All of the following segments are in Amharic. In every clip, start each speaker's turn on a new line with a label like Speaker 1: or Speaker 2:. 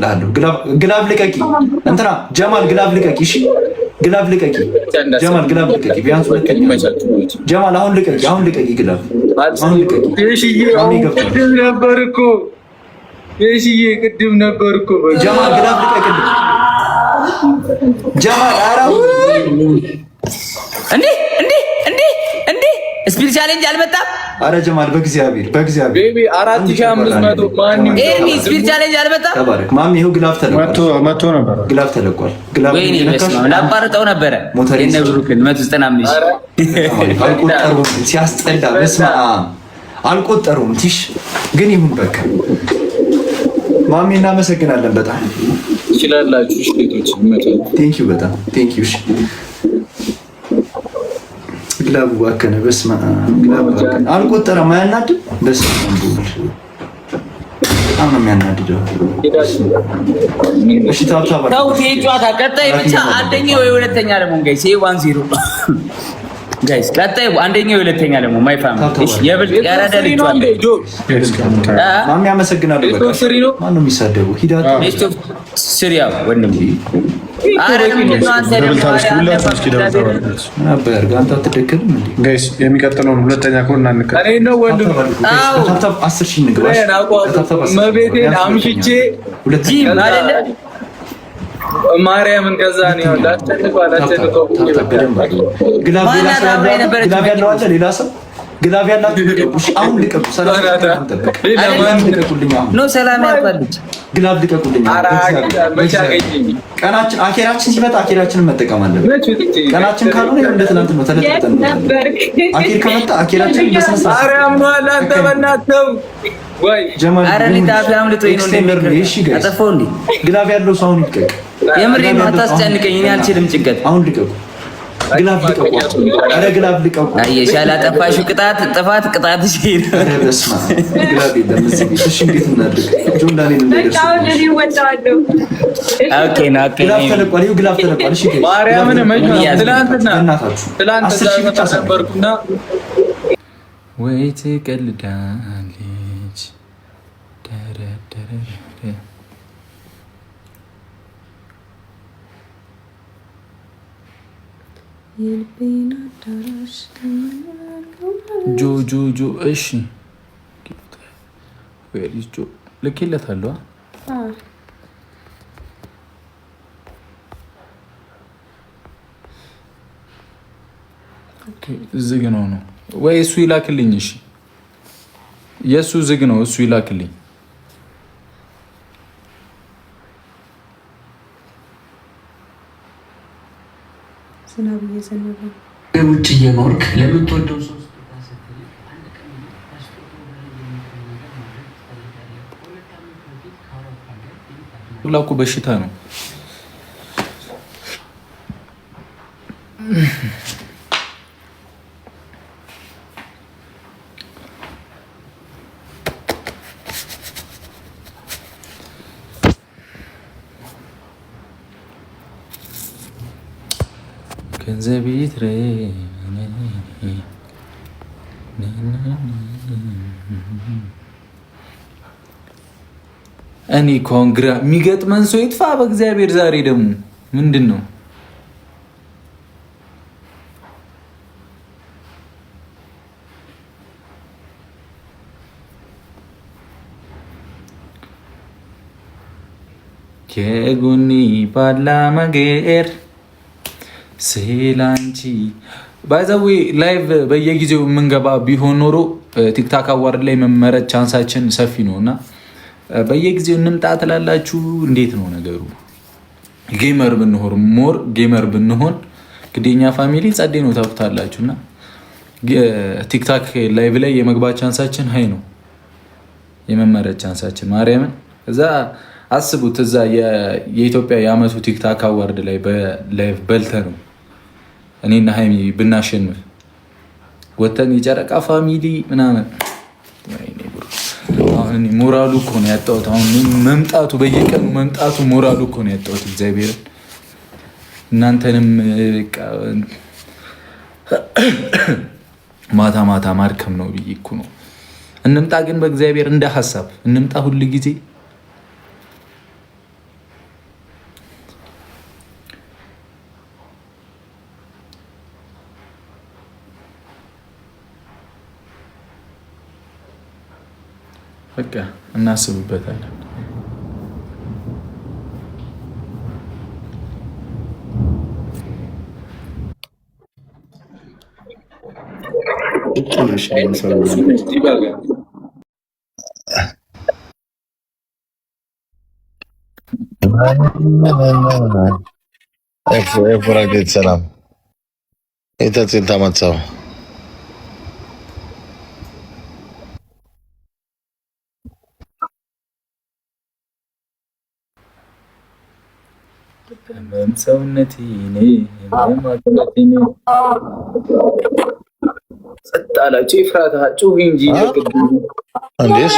Speaker 1: እልሃለሁ። ግላብ ልቀቂ፣ እንትና ጀማል ግላብ ልቀቂ። እሺ ግላብ ልቀቂ፣ ጀማል ግላብ ልቀቂ። ቢያንስ ጀማል አሁን ልቀቂ፣ አሁን ልቀቂ፣ ግላብ አሁን ልቀቂ።
Speaker 2: ቅድም ነበር እኮ የሽዬ፣ ቅድም ነበር እኮ
Speaker 1: ጀማል ግላብ ልቀቂ። ጀማል አራው
Speaker 3: እንዴ ስፒድ ቻሌንጅ አልመጣም።
Speaker 1: አረ ጀማል በእግዚአብሔር
Speaker 2: ቤቢ 4500 ማን
Speaker 3: ኤርሚ ስፒድ ቻሌንጅ አልመጣም።
Speaker 1: ተባረክ ማሚ። ይኸው ግላፍ ተለቋል፣
Speaker 4: መቶ ነበር
Speaker 1: ግላፍ ተለቋል። ግላፍ
Speaker 3: ወይኔ በስመ ላቋርጠው ነበረ። የነብሩክን 195
Speaker 1: አልቆጠሩም። ሲያስጠላ በስመ አብ አልቆጠሩም። ቲሽ ግን ይሁን በቃ ማሚ እናመሰግናለን በጣም
Speaker 2: ይችላላችሁ። እሺ ሌሎች ይመጣሉ።
Speaker 1: ቴንክ ዩ በጣም ቴንክ ዩ። እሺ ግላቡ ባከነ በስመ አብ ግላቡ ባከነ አልቆጠረም። አያናድም? በስመ አብ በጣም ነው የሚያናድደው። እሺ ታብታባ
Speaker 3: ታው ጨዋታ ቀጣይ ብቻ አንደኛው ወይ ሁለተኛ ደግሞ ጋይስ 1-0 ጋይስ ቀጣይ አንደኛው ሁለተኛ ደግሞ ማይ ፋሚሊ እሺ የብል ያራዳ ልጅ
Speaker 1: ማሚ አመሰግናለሁ። በቃ ማን ነው የሚሳደበው? ሂዳት
Speaker 3: ኔክስት ሲሪያ ወንድም
Speaker 4: ጋይስ የሚቀጥለውን ሁለተኛ ከሆነ አንከ
Speaker 2: ነው ወንድም
Speaker 1: ታብታብ 10,000 ንግባሽ
Speaker 2: መቤቴን አምሽቼ
Speaker 1: አይደለ
Speaker 2: ማርያምን ከዛ ነው ላስተንቀው
Speaker 1: ግላብ ያለው አለ ሌላ ሰው ግላብ ያላችሁ ልቀቁ። አሁን ልቀቁ። ሰላም ልቀቁልኝ።
Speaker 3: ኖ ሰላም ያልፈልግ
Speaker 1: ግላብ ልቀቁልኝ። ቀናችን አኬራችን ሲመጣ አኬራችንን መጠቀም አለብን። ቀናችን ካልሆነ እንደ ትናንት ነው ተለጥጠን አኬር ከመጣ አኬራችንን በሰንሳ
Speaker 2: ማርያም ነው አንተ በእናትህ ወይ
Speaker 1: ጀማል
Speaker 3: አረን ዳፊያም ልጥይ ነው እንደሚከ አጠፋው እንዴ
Speaker 1: ግላብ ያለው ሰው አሁን ይልቀቅ።
Speaker 3: የምሬ ነው። አታስጨንቀኝ። እኔ አልችልም ጭንቀት።
Speaker 1: አሁን ልቀቁ። ግላብ ልቀቁ። አረ ግላብ ልቀቁ።
Speaker 3: አየሽ ያላጠፋሽው ቅጣት ቅጣትሽ ይሄ።
Speaker 1: አረ በስመ አብ ግላብ የለም እዚህ ቤት። እሺ እንዴት እናድርግ? ጆን ዳንኤል እንዳይደርስ
Speaker 3: ኦኬ ነው ኦኬ
Speaker 1: ግላብ ተለቋል። ይኸው ግላብ ተለቋል። እሺ
Speaker 2: ማርያምን ትናንትና
Speaker 1: እናታችሁ
Speaker 2: ትናንት 10,000 ብቻ ነበርኩና
Speaker 5: ወይ ትቀልዳለች ደረደረ ጆ እሺ ጆ ልኬለታለሁ። ዝግ ነው ወይ እሱ ይላክልኝ። እሺ የእሱ ዝግ ነው፣ እሱ ይላክልኝ።
Speaker 6: ዝናብ እየዘነበ
Speaker 1: ውጭ እየኖርክ ለምትወደው ሰው
Speaker 5: ሁላ እኮ በሽታ ነው። ገንዘብ ይትረ እኔ ኮንግራ የሚገጥመን ሰው ይጥፋ በእግዚአብሔር። ዛሬ ደግሞ ምንድን ነው? ከጎኒ ባላ መገር ሴላንቺ ባይዘዌ ላይቭ በየጊዜው የምንገባ ቢሆን ኖሮ ቲክታክ አዋርድ ላይ መመረጥ ቻንሳችን ሰፊ ነው እና በየጊዜው እንምጣ ትላላችሁ። እንዴት ነው ነገሩ? ጌመር ብንሆን ሞር ጌመር ብንሆን ግዴኛ ፋሚሊ ጸዴ ነው ታውቁታላችሁ። እና ቲክታክ ላይቭ ላይ የመግባት ቻንሳችን ሀይ ነው፣ የመመረጥ ቻንሳችን ማርያምን። እዛ አስቡት፣ እዛ የኢትዮጵያ የአመቱ ቲክታክ አዋርድ ላይ በላይቭ በልተ ነው እኔና ሀይሚ ብናሸንፍ ወተን የጨረቃ ፋሚሊ ምናምን አሁን ሞራሉ እኮ ነው ያጣሁት። አሁን መምጣቱ በየቀኑ መምጣቱ ሞራሉ እኮ ነው ያጣሁት። እግዚአብሔርን እናንተንም ማታ ማታ ማድከም ነው ብዬ እኮ ነው። እንምጣ ግን በእግዚአብሔር እንደ ሀሳብ እንምጣ ሁል ጊዜ በቃ እናስብበታለን።
Speaker 7: ሰላም የተጽንታ ማጻው
Speaker 5: ሰውነቴ
Speaker 2: ጸጣላችሁ ይፍራታ ጩህ እንጂ
Speaker 7: እንዴስ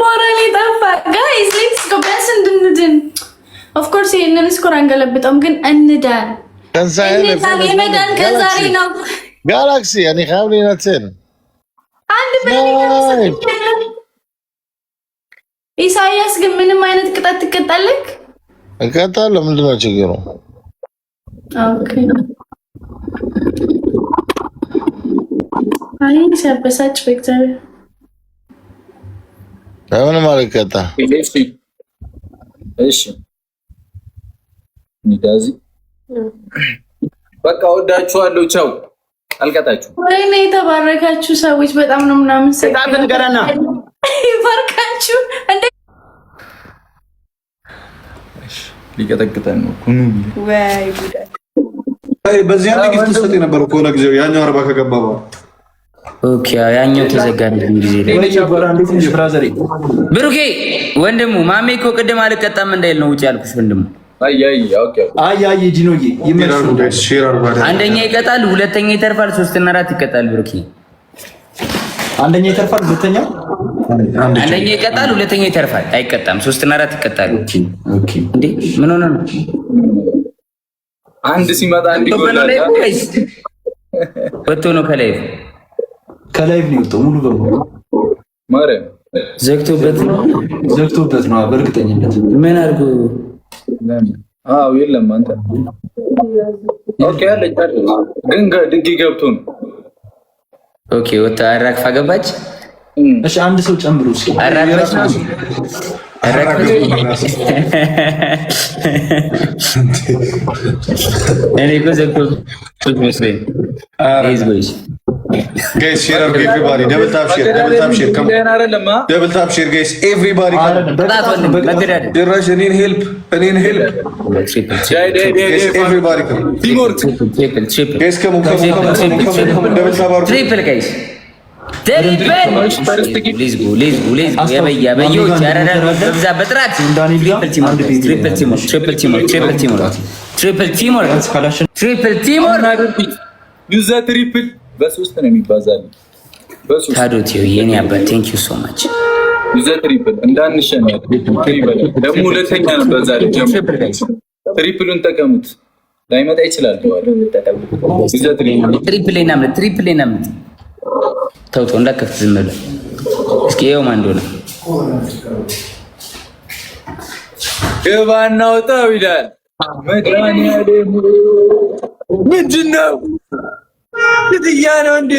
Speaker 6: ሞራሌ ጠፋ። ጋይስ ሌትስ ጎ ቢያንስ እንድንድን። ኦፍ ኮርስ ይሄንን ስኮር አንገለብጠውም፣ ግን እንዳን የመዳን ከዛሬ ነው።
Speaker 7: ጋላክሲ እኔ ኻብሊ ነትን
Speaker 6: አንድ ኢሳያስ ግን ምንም አይነት ቅጣት ትቀጣለህ?
Speaker 7: እቀጣለሁ። ምንድን ነው ችግሩ?
Speaker 6: ኦኬ አይ ሲያበሳጭ በእግዚአብሔር
Speaker 7: ለምን ማልቀጣ?
Speaker 2: እሺ ሚዳዚ በቃ ወዳችኋለሁ። ቻው። አልቀጣችሁ።
Speaker 6: ወይኔ የተባረካችሁ ሰዎች በጣም ነው ምናምን
Speaker 3: ሰጣትን ገራና
Speaker 6: ይባርካችሁ። እንደ
Speaker 5: ሊቀጠቅጠን ነው ኩኑ
Speaker 6: ወይ ጉዳይ።
Speaker 4: በዚህ አንድ ጊፍት ሰጥ የነበረው ከሆነ ጊዜው ያኛው 40 ከገባ በኋላ
Speaker 3: ኦኬ ያኛው ተዘጋን ጊዜ ብሩኬ ወንድሙ ማሜ እኮ ቅድም አልቀጣም እንዳይል ነው ውጪ ያልኩሽ ወንድሙ።
Speaker 1: አይ ጂኖዬ
Speaker 3: አንደኛ ይቀጣል፣ ሁለተኛ ይተርፋል፣ ሶስትና አራት ይቀጣል። ብሩኬ
Speaker 1: አንደኛ ይተርፋል፣
Speaker 3: አንደኛ ይቀጣል፣ ሁለተኛ ይተርፋል፣ አይቀጣም፣ ሶስትና አራት ይቀጣል። ኦኬ እንዴ ምን ሆነ ነው?
Speaker 2: አንድ ሲመጣ አንድ ይጎላል።
Speaker 3: ወጥቶ ነው ከላይ
Speaker 1: ነው የወጣው ሙሉ በሙሉ
Speaker 2: ማርያም
Speaker 3: ዘግቶበት
Speaker 1: ነው በእርግጠኝነት።
Speaker 3: ምን አድርጎ
Speaker 2: የለም አንተ ኦኬ አለች ግን ድጊ ገብቶ ነው።
Speaker 3: ኦኬ ወጣ አራክፋ ገባች።
Speaker 1: እሺ አንድ ሰው ጨምሩ እስኪ።
Speaker 3: አራክፋች ነው እኔ እኮ ዘግቶት መስሎኝ።
Speaker 7: Guys, share up everybody. Double tap share. Come on. Double tap share, guys. Everybody. Dirash, I need help. Guys, everybody come.
Speaker 2: Teamwork.
Speaker 3: Triple.
Speaker 7: Guys, come on. Double tap our
Speaker 3: triple, guys. Let's go. ያበየው ቻራራ በብዛ በጥራት ትሪፕል ቲምወርክ
Speaker 2: ዩዘ ትሪፕል በሶስት ነው የሚባዛል። በሶስት
Speaker 3: ታዶት የኔ አባት ቴንክ ዩ ሶ ማች
Speaker 2: ዩዘ ትሪፕል እንዳንሸነፍ ደግሞ ሁለተኛ ነው በዛሬ ትሪፕሉን ተቀሙት ላይመጣ ይችላል። ዩዘ
Speaker 3: ትሪፕል እናምጥ ተውቶ እንዳከፍት ዝም ብለህ እስኪ ይኸው ማን እንደሆነ
Speaker 2: ገባና ወጣው ይላል። መድኃኒዓለም ምንድን ነው? ግድያ ነው እንዴ?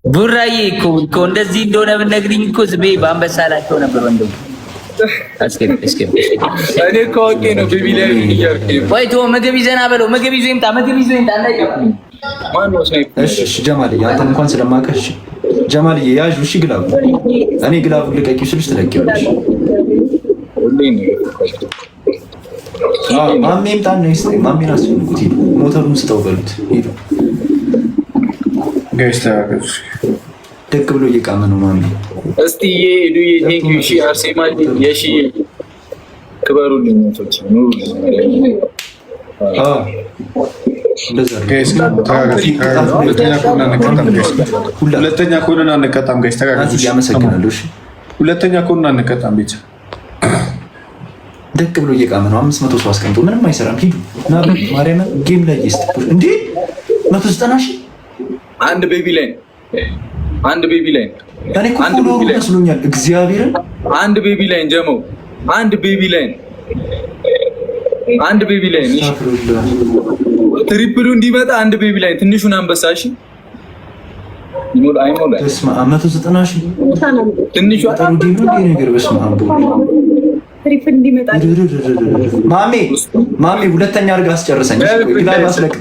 Speaker 3: ቡራዬ እኮ እንደዚህ እንደሆነ ብትነግሪኝ እኮ ዝም ብዬ በአንበሳ ላቸው ነበር ወንድሙ።
Speaker 2: እኔ እኮ አውቄ ነው ቤቢ ላይ እያልኩኝ።
Speaker 3: ቆይ ተወው፣ ምግብ ይዘና በለው። ምግብ ይዞ ይምጣ እንዳይቀር።
Speaker 1: እሺ ጀማልዬ አንተን እንኳን ስለማውቅሽ ጀማልዬ ያዥ። እሺ ግላቡ እኔ ግላቡ ልቀቂው ስልሽ ትለቂዋለሽ። ማሜ ይምጣና ነው ይስጥ። ማሜን አስፈልጉት፣ ሂዱ ሞተሩን ስጠው በሉት። ሂዱ ደግ ብሎ እየቃመ ነው ማሜ።
Speaker 2: እስቲ ሄዱ ቴንክ ዩ ሺ አርሴማ የሺ ክበሩልኝ ሞቶች ኑሩ።
Speaker 4: ሁለተኛ ከሆነን አንቀጣም። ጋይስ ተጋግዙ።
Speaker 1: ያመሰግናለሁ። እሺ
Speaker 4: ሁለተኛ ከሆነን አንቀጣም። ቤት
Speaker 1: ደቅ ብሎ እየቃመ ነው። 500 ሰው አስቀምጦ ምንም አይሰራም። ሂዱ ና ማርያምን ጌም ላይ ይስተር እንዴ 190 ሺህ
Speaker 2: አንድ ቤቢ ላይ
Speaker 1: እኔ እኮ ፎሎወሩ መስሎኛል። እግዚአብሔርን
Speaker 2: አንድ ቤቢ ላይ ጀመው አንድ ቤቢ ላይ ትሪፕሉ እንዲመጣ አንድ ቤቢ ላይ ትንሹን አንበሳ። እሺ
Speaker 1: በስመ አብ 190 ሺህ
Speaker 2: ትንሿ
Speaker 1: ነገር በስመ አብ ማሜ ሁለተኛ አድርገህ አስጨርሰኝ። ግላብ አስለቅቅ